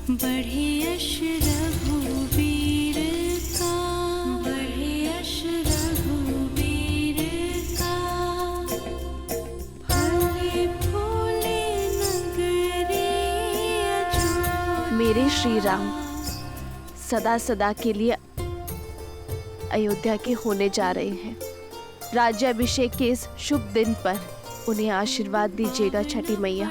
बढ़े यश रघुवीर का, बढ़े यश रघुवीर का। फले फूले नगरी अजोध्या। मेरे श्री राम सदा सदा के लिए अयोध्या के होने जा रहे हैं। राज्याभिषेक के इस शुभ दिन पर उन्हें आशीर्वाद दीजिएगा छठी मैया।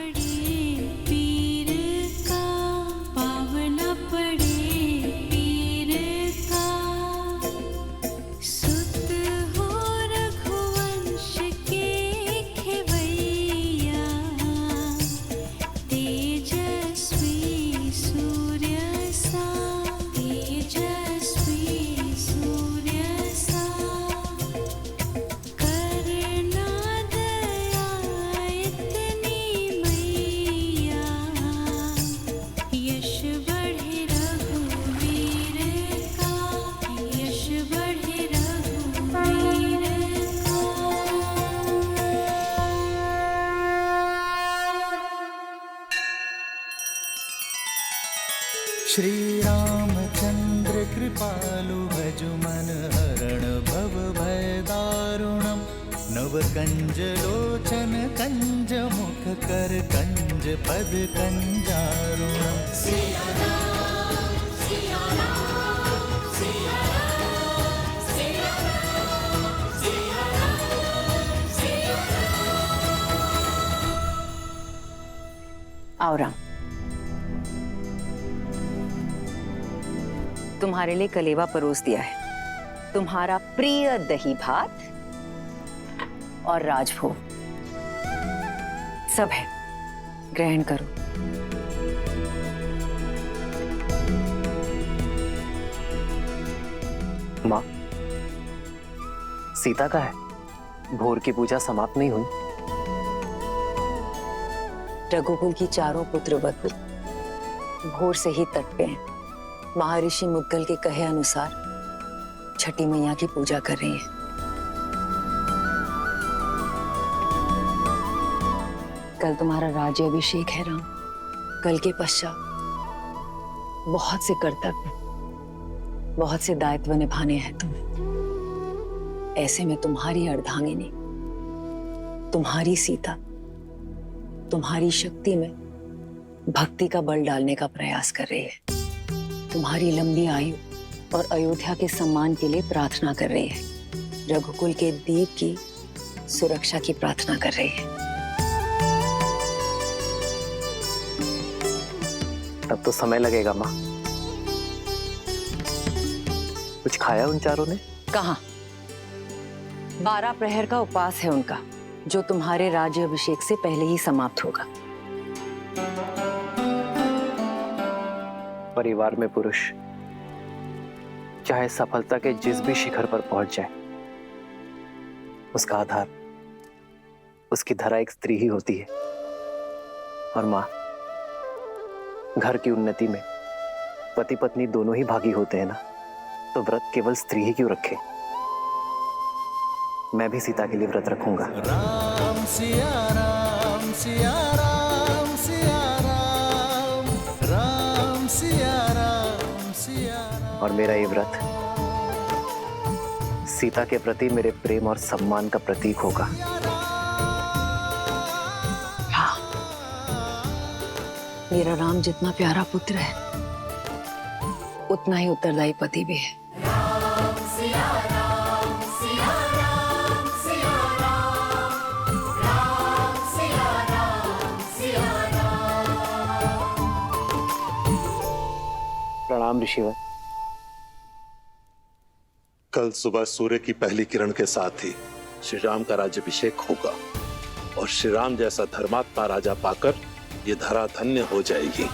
श्री रामचंद्र कृपालु भज मन हरण भव भय दारुणम। नव कंज लोचन कंज मुख कर कंज पद कंजारुणम। सिया राम, सिया राम, सिया राम, सिया राम, सिया राम, सिया राम। आओ राम, तुम्हारे लिए कलेवा परोस दिया है। तुम्हारा प्रिय दही भात और राजभोग सब है, ग्रहण करो। माँ, सीता का है? भोर की पूजा समाप्त नहीं हुई? रघुकुल की चारों पुत्र वधु भोर से ही तट पे हैं। महर्षि मुद्गल के कहे अनुसार छठी मैया की पूजा कर रही है। कल तुम्हारा राज्याभिषेक है राम। कल के पश्चात बहुत से कर्तव्य, बहुत से दायित्व निभाने हैं तुम्हें। ऐसे में तुम्हारी अर्धांगिनी, तुम्हारी सीता, तुम्हारी शक्ति में भक्ति का बल डालने का प्रयास कर रही है। तुम्हारी लंबी आयु और अयोध्या के सम्मान के लिए प्रार्थना कर रही है। रघुकुल के दीप की सुरक्षा की प्रार्थना कर रही है। तब तो समय लगेगा माँ। कुछ खाया उन चारों ने? कहाँ? 12 प्रहर का उपवास है उनका, जो तुम्हारे राज्याभिषेक से पहले ही समाप्त होगा। परिवार में पुरुष चाहे सफलता के जिस भी शिखर पर पहुंच जाए, उसका आधार, उसकी धरा एक स्त्री ही होती है। और मां, घर की उन्नति में पति पत्नी दोनों ही भागी होते हैं ना, तो व्रत केवल स्त्री ही क्यों रखे? मैं भी सीता के लिए व्रत रखूंगा। राम सिया राम, सिया राम, सिया राम, राम सिया राम, सिया राम। और मेरा ये व्रत सीता के प्रति मेरे प्रेम और सम्मान का प्रतीक होगा। हाँ, मेरा राम जितना प्यारा पुत्र है, उतना ही उत्तरदायी पति भी है। राम सिया राम, सिया राम, सिया राम, राम सिया राम, सिया राम। प्रणाम ऋषिवर। कल सुबह सूर्य की पहली किरण के साथ ही श्री राम का राज्याभिषेक होगा और श्री राम जैसा धर्मात्मा राजा पाकर ये धरा धन्य हो जाएगी।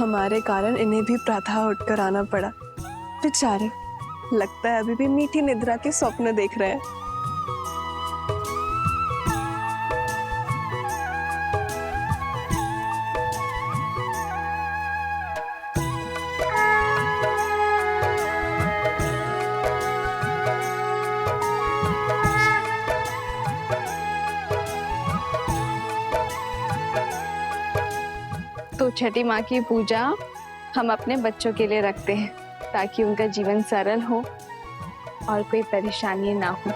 हमारे कारण इन्हें भी प्रातः उठकर आना पड़ा। बेचारे, लगता है अभी भी मीठी निद्रा के स्वप्न देख रहे हैं। तो छठी माँ की पूजा हम अपने बच्चों के लिए रखते हैं ताकि उनका जीवन सरल हो और कोई परेशानी ना हो।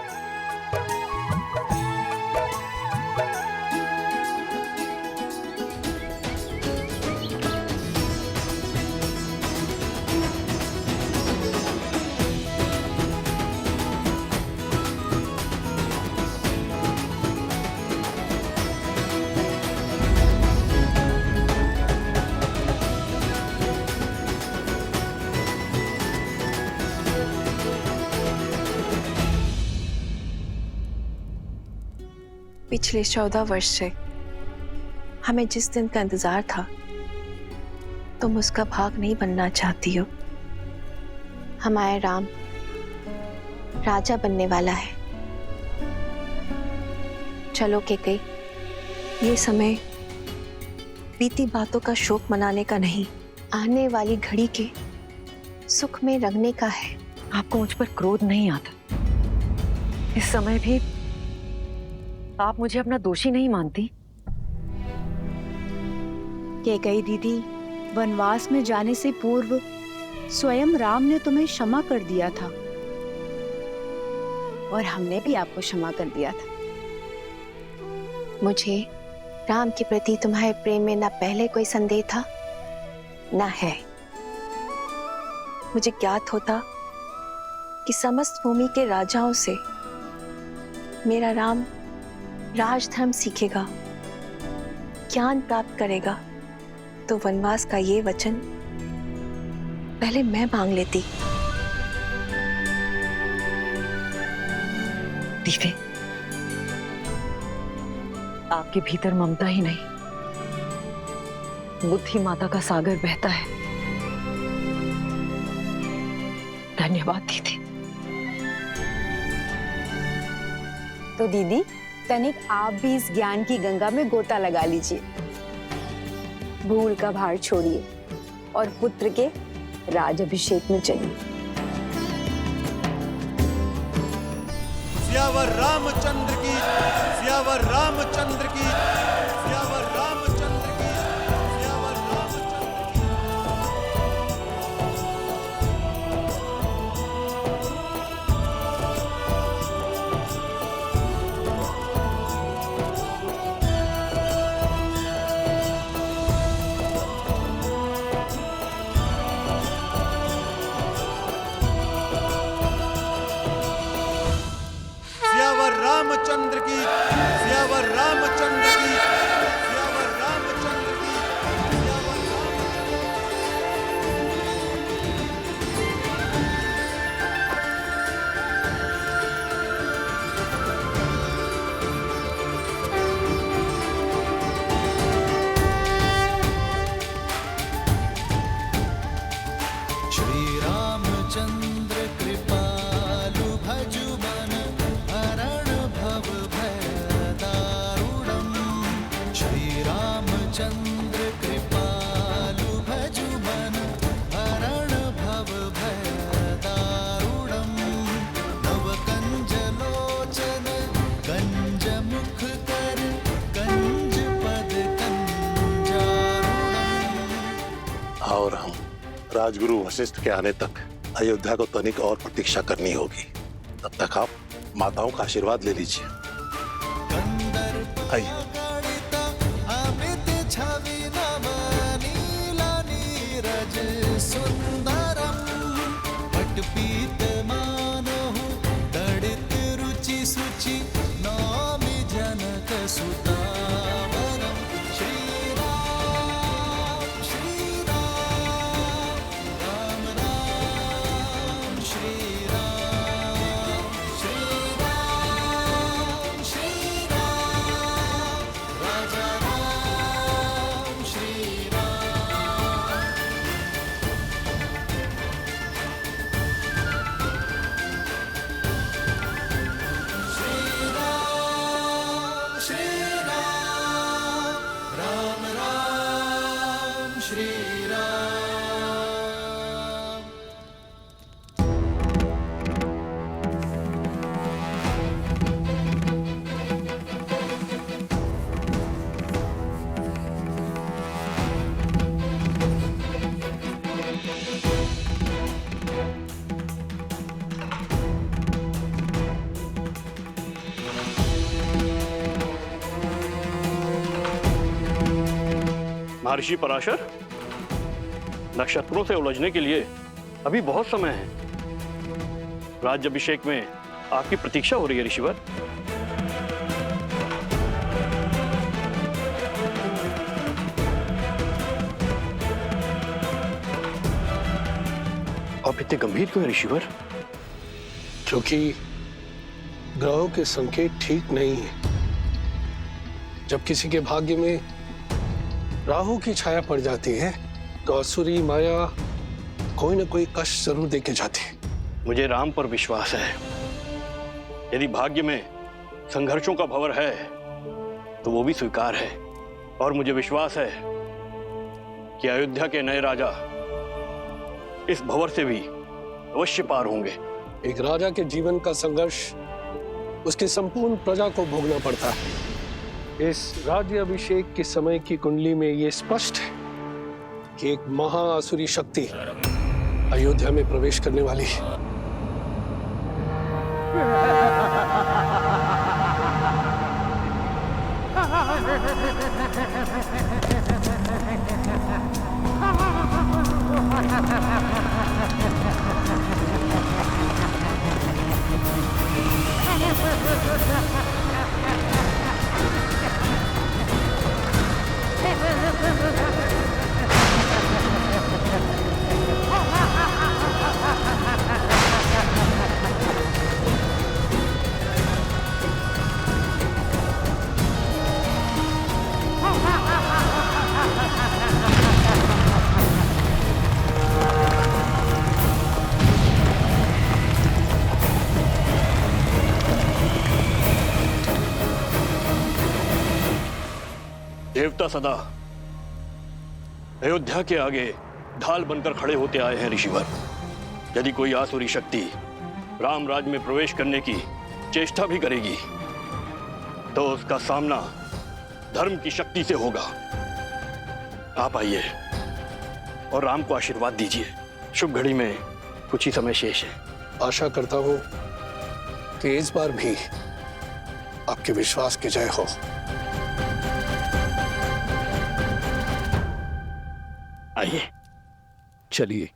पिछले 14 वर्ष से हमें जिस दिन का इंतजार था, तुम उसका भाग नहीं बनना चाहती हो। हमारा राम राजा बनने वाला है। चलो के कई, ये समय बीती बातों का शोक मनाने का नहीं, आने वाली घड़ी के सुख में रंगने का है। आपको मुझ पर क्रोध नहीं आता? इस समय भी आप मुझे अपना दोषी नहीं मानती? के कई दीदी, वनवास में जाने से पूर्व स्वयं राम ने तुम्हें क्षमा कर दिया था और हमने भी आपको क्षमा कर दिया था। मुझे राम के प्रति तुम्हारे प्रेम में ना पहले कोई संदेह था ना है। मुझे ज्ञात होता कि समस्त भूमि के राजाओं से मेरा राम राजधर्म सीखेगा, ज्ञान प्राप्त करेगा, तो वनवास का ये वचन पहले मैं मांग लेती। दीदी, आपके भीतर ममता ही नहीं, बुद्धि माता का सागर बहता है। धन्यवाद दीदी। तो दीदी, तनिक आप भी इस ज्ञान की गंगा में गोता लगा लीजिए। भूल का भार छोड़िए और पुत्र के राजाभिषेक में चलिए। सियावर रामचंद्र की, सियावर रामचंद्र की, सियावर रामचंद्र की, सियावर रामचंद्र की। सियावर रामचंद्र की, सियावर रामचंद्र की, सियावर रामचंद्र की, सियावर श्री रामचंद्र कृपालु भजु मन हरण भव भय दारुणम्। श्री रामचंद्र कृपालु भजु मन हरण भव भय दारुणम्। नव कंज लोचन कंज मुख कर कंज पद कंजारुणम्। और हम राजगुरु वशिष्ठ के आने तक अयोध्या को तनिक और प्रतीक्षा करनी होगी। तब तक आप माताओं का आशीर्वाद ले लीजिए। आइए। महर्षि पराशर, नक्षत्रों से उलझने के लिए अभी बहुत समय है। राज्याभिषेक में आपकी प्रतीक्षा हो रही है ऋषिवर। आप इतने गंभीर क्यों हैं ऋषिवर? क्योंकि ग्रहों के संकेत ठीक नहीं है। जब किसी के भाग्य में राहु की छाया पड़ जाती है तो असुरी माया कोई ना कोई कष्ट जरूर देके जाती है। मुझे राम पर विश्वास है। यदि भाग्य में संघर्षों का भंवर है तो वो भी स्वीकार है, और मुझे विश्वास है कि अयोध्या के नए राजा इस भंवर से भी अवश्य पार होंगे। एक राजा के जीवन का संघर्ष उसकी संपूर्ण प्रजा को भोगना पड़ता है। इस राज्याभिषेक के समय की कुंडली में ये स्पष्ट है कि एक महाअसुरी शक्ति अयोध्या में प्रवेश करने वाली है। देवता सदा अयोध्या के आगे ढाल बनकर खड़े होते आए हैं ऋषिवर। यदि कोई आसुरी शक्ति राम राज्य में प्रवेश करने की चेष्टा भी करेगी तो उसका सामना धर्म की शक्ति से होगा। आप आइए और राम को आशीर्वाद दीजिए। शुभ घड़ी में कुछ ही समय शेष है। आशा करता हूं कि इस बार भी आपके विश्वास की जय हो। आइए, चलिए।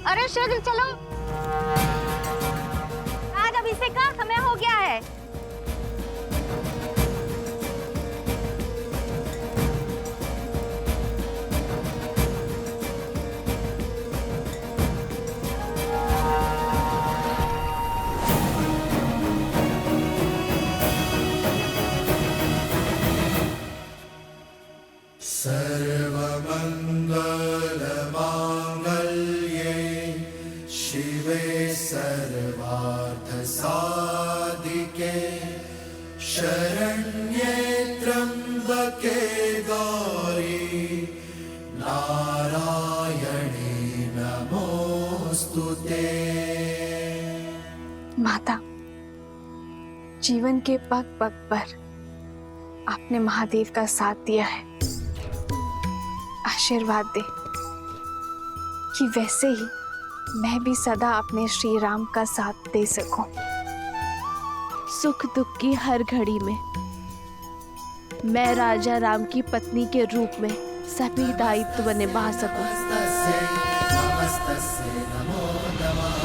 अरे शीघ्र चलो, आज अभिषेक का समय हो गया है। सर्वमंगलमांगल्ये शिवे सर्वार्थसाधिके शरण्ये त्र्यंबके गौरी नारायणी नमोस्तुते। माता, जीवन के पग पग पर आपने महादेव का साथ दिया है। आशीर्वाद दे कि वैसे ही मैं भी सदा अपने श्री राम का साथ दे सकूं। सुख दुख की हर घड़ी में मैं राजा राम की पत्नी के रूप में सभी दायित्व निभा सकूं। नमस्तस्यै नमो नमः।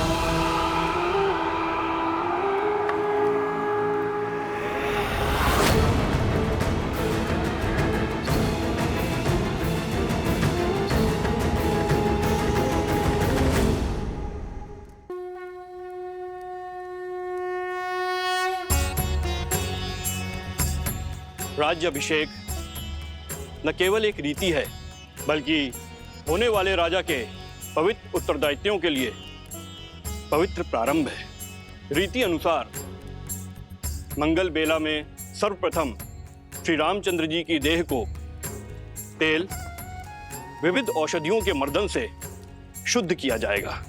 राज्याभिषेक न केवल एक रीति है, बल्कि होने वाले राजा के पवित्र उत्तरदायित्वों के लिए पवित्र प्रारंभ है। रीति अनुसार मंगल बेला में सर्वप्रथम श्री रामचंद्र जी की देह को तेल, विविध औषधियों के मर्दन से शुद्ध किया जाएगा।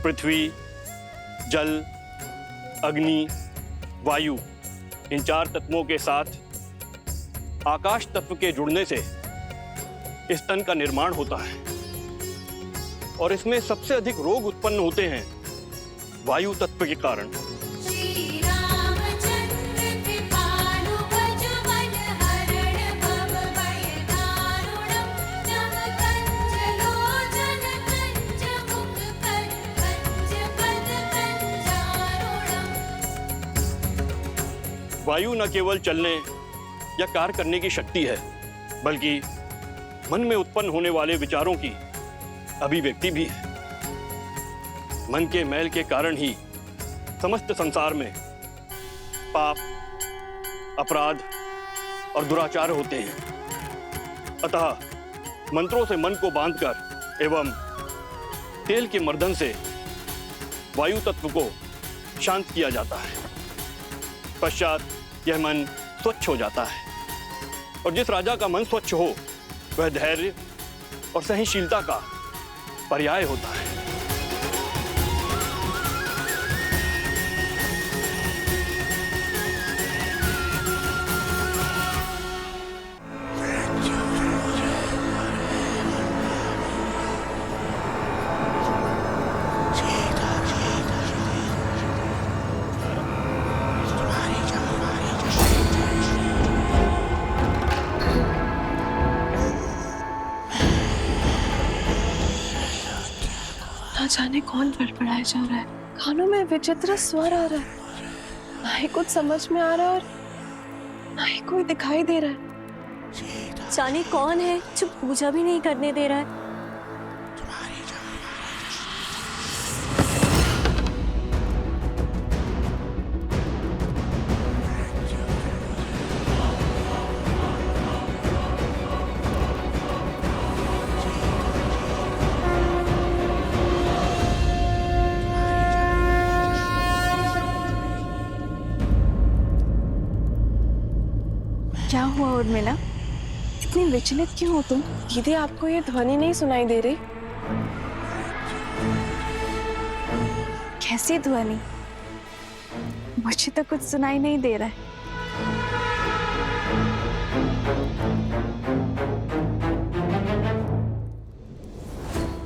पृथ्वी, जल, अग्नि, वायु, इन 4 तत्वों के साथ आकाश तत्व के जुड़ने से इस तन का निर्माण होता है और इसमें सबसे अधिक रोग उत्पन्न होते हैं वायु तत्व के कारण। वायु न केवल चलने या कार्य करने की शक्ति है, बल्कि मन में उत्पन्न होने वाले विचारों की अभिव्यक्ति भी है। मन के मैल के कारण ही समस्त संसार में पाप, अपराध और दुराचार होते हैं। अतः मंत्रों से मन को बांधकर एवं तेल के मर्दन से वायु तत्व को शांत किया जाता है। पश्चात यह मन स्वच्छ हो जाता है और जिस राजा का मन स्वच्छ हो वह धैर्य और सहनशीलता का पर्याय होता है। ना जाने कौन बड़बड़ाया जा रहा है, कानों में विचित्र स्वर आ रहा है, ना ही कुछ समझ में आ रहा है और ना ही कोई दिखाई दे रहा है। जाने कौन है जो पूजा भी नहीं करने दे रहा है। क्या हुआ उर्मिला, इतनी विचलित क्यों हो तुम? दीदी, आपको ये ध्वनि नहीं सुनाई दे रही? कैसी ध्वनि? मुझे तो कुछ सुनाई नहीं दे रहा है।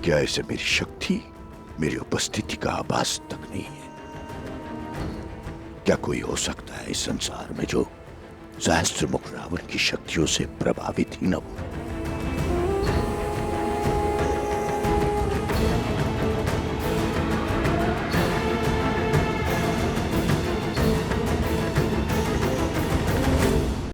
क्या ऐसे मेरी शक्ति, मेरी उपस्थिति का आभास तक नहीं है? क्या कोई हो सकता है इस संसार में जो सहस्त्र मुख रावण की शक्तियों से प्रभावित ही न हो?